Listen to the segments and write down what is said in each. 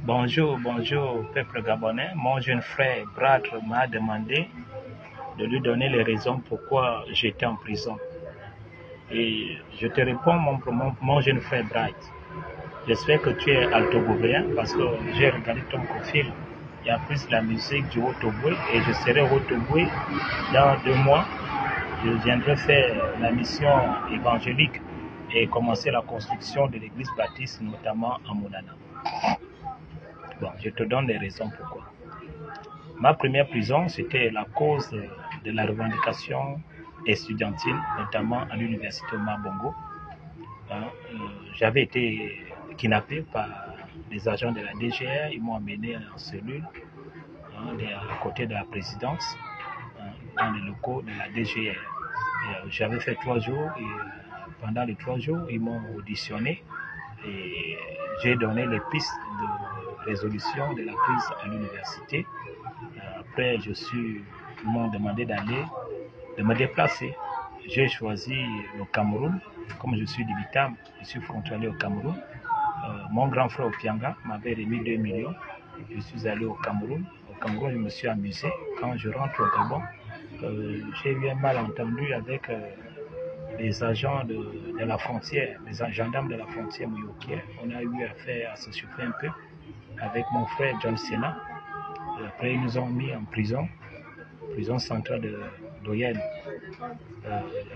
Bonjour, bonjour, peuple gabonais. Mon jeune frère Bradre m'a demandé de lui donner les raisons pourquoi j'étais en prison. Et je te réponds, mon jeune frère Bradre. J'espère que tu es altogovéen parce que j'ai regardé ton profil. Il y a plus de la musique du Haut-Ogooué et je serai au Haut-Ogooué dans 2 mois. Je viendrai faire la mission évangélique et commencer la construction de l'église baptiste, notamment à Monana. Bon, je te donne les raisons pourquoi. Ma première prison, c'était la cause de la revendication estudiantine, notamment à l'université Mabongo. J'avais été kidnappé par les agents de la DGR. Ils m'ont amené en cellule, à côté de la présidence, dans les locaux de la DGR. J'avais fait 3 jours et pendant les 3 jours, ils m'ont auditionné et j'ai donné les pistes de résolution de la crise à l'université. Après, ils m'ont demandé de me déplacer. J'ai choisi le Cameroun. Comme je suis d'Ibitam, je suis frontalier au Cameroun. Mon grand frère Opianga m'avait remis 2 millions. Je suis allé au Cameroun. Au Cameroun, je me suis amusé. Quand je rentre au Gabon, j'ai eu un malentendu avec les agents de la frontière, les gendarmes de la frontière mouyokière. On a eu affaire à se chauffer un peu avec mon frère John Sena. Après, ils nous ont mis en prison centrale d'Oyen.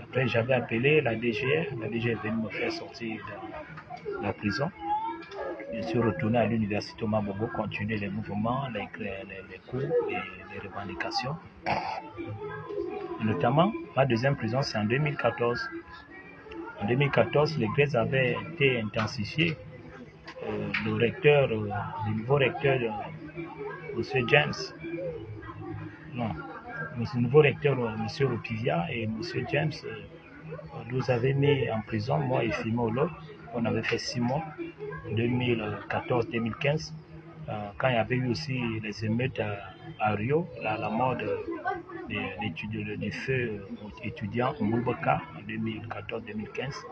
Après, j'avais appelé la DGR. La DGR est venue me faire sortir de la prison. Je suis retourné à l'université au Mabongo, continuer les mouvements, les cours et les revendications. Et notamment, ma deuxième prison, c'est en 2014. En 2014, les grèves avaient été intensifiées. Le nouveau recteur, M. James, non, le nouveau recteur, M. Rupivia et M. James, nous avaient mis en prison, moi et Fimolo. On avait fait 6 mois, 2014-2015, quand il y avait eu aussi les émeutes à Rio, la mort du feu étudiant en Moulboka en 2014-2015.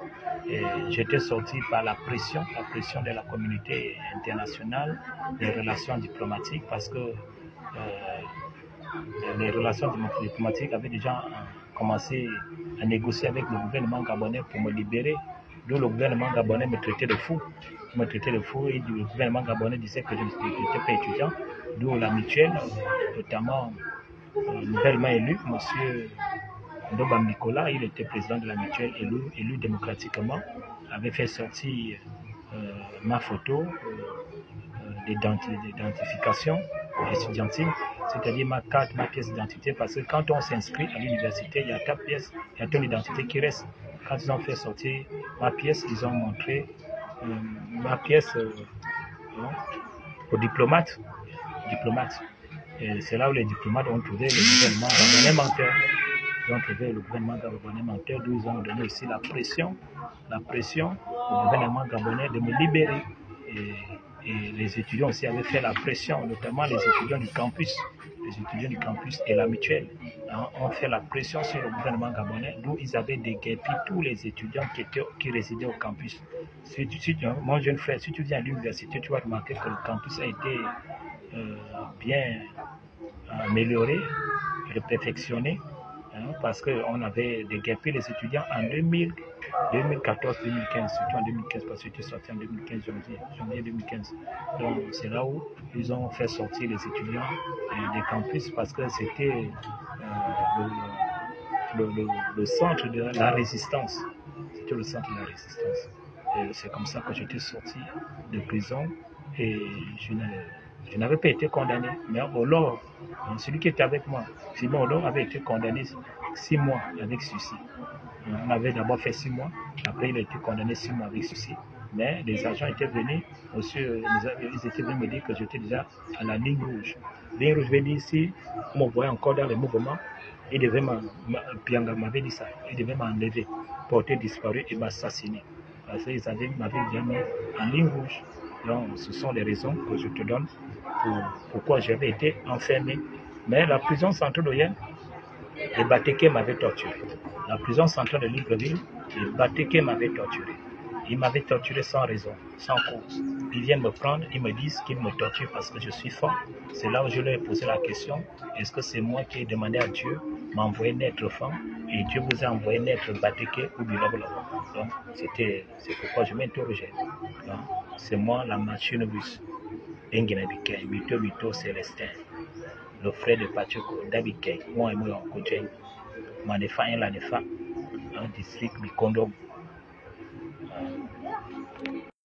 J'étais sorti par la pression de la communauté internationale, des relations diplomatiques, parce que les relations diplomatiques avaient déjà commencé à négocier avec le gouvernement gabonais pour me libérer. D'où le gouvernement gabonais me traitait de fou. Et le gouvernement gabonais disait que je n'étais pas étudiant. D'où la mutuelle, notamment nouvellement élu, M. Ndobam Nicolas, il était président de la mutuelle, élu démocratiquement, avait fait sortir ma photo d'identification estudiantine, c'est-à-dire ma carte, ma pièce d'identité, parce que quand on s'inscrit à l'université, il y a ta pièce, il y a ton identité qui reste. Quand ils ont fait sortir ma pièce, ils ont montré ma pièce aux diplomates. Et c'est là où les diplomates ont trouvé le gouvernement gabonais menteur. Ils ont trouvé le gouvernement gabonais menteur, d'où ils ont donné aussi la pression au gouvernement gabonais de me libérer. Et les étudiants aussi avaient fait la pression, notamment les étudiants du campus. Les étudiants du campus et la mutuelle ont fait la pression sur le gouvernement gabonais, d'où ils avaient déguerpi tous les étudiants qui résidaient au campus. Mon jeune frère, si tu viens à l'université, tu vas remarquer que le campus a été bien amélioré, perfectionné, parce qu'on avait déguerpi les étudiants en 2014-2015, surtout en 2015, parce que j'étais sorti en 2015, janvier 2015. Donc c'est là où ils ont fait sortir les étudiants des campus, parce que c'était le centre de la résistance. C'était le centre de la résistance. Et c'est comme ça que j'étais sorti de prison et je n'avais pas été condamné. Mais Olo, celui qui était avec moi, Simon Olo, avait été condamné 6 mois avec sursis. On avait d'abord fait 6 mois, après il a été condamné 6 mois avec sursis. Mais les agents étaient venus, ils étaient venus me dire que j'étais déjà à la ligne rouge. Ligne rouge veut dire si on me voyait encore dans les mouvements, il devait Pianga m'avait dit ça, il devait m'enlever, porter disparu et m'assassiner. Parce qu'ils m'avaient déjà mis en ligne rouge. Donc ce sont les raisons que je te donne pourquoi j'avais été enfermé. Mais la prison centrale d'Oyen, les Bateke m'avaient torturé. La prison centrale de Libreville, les Bateke m'avaient torturé. Ils m'avaient torturé sans raison, sans cause. Ils viennent me prendre, ils me disent qu'ils me torturent parce que je suis fort. C'est là où je leur ai posé la question, est-ce que c'est moi qui ai demandé à Dieu m'envoyer naître femme et Dieu vous a envoyé naître Bateke ou Bilabla? Donc, c'est pourquoi je m'interrogeais. C'est moi la machine russe. Engina Bikei, Mito Mito Célestin, le frère de Pachuco, Dabikei, moi et moi en Kojeng, Manefa et Lanefa, un district Bikondo.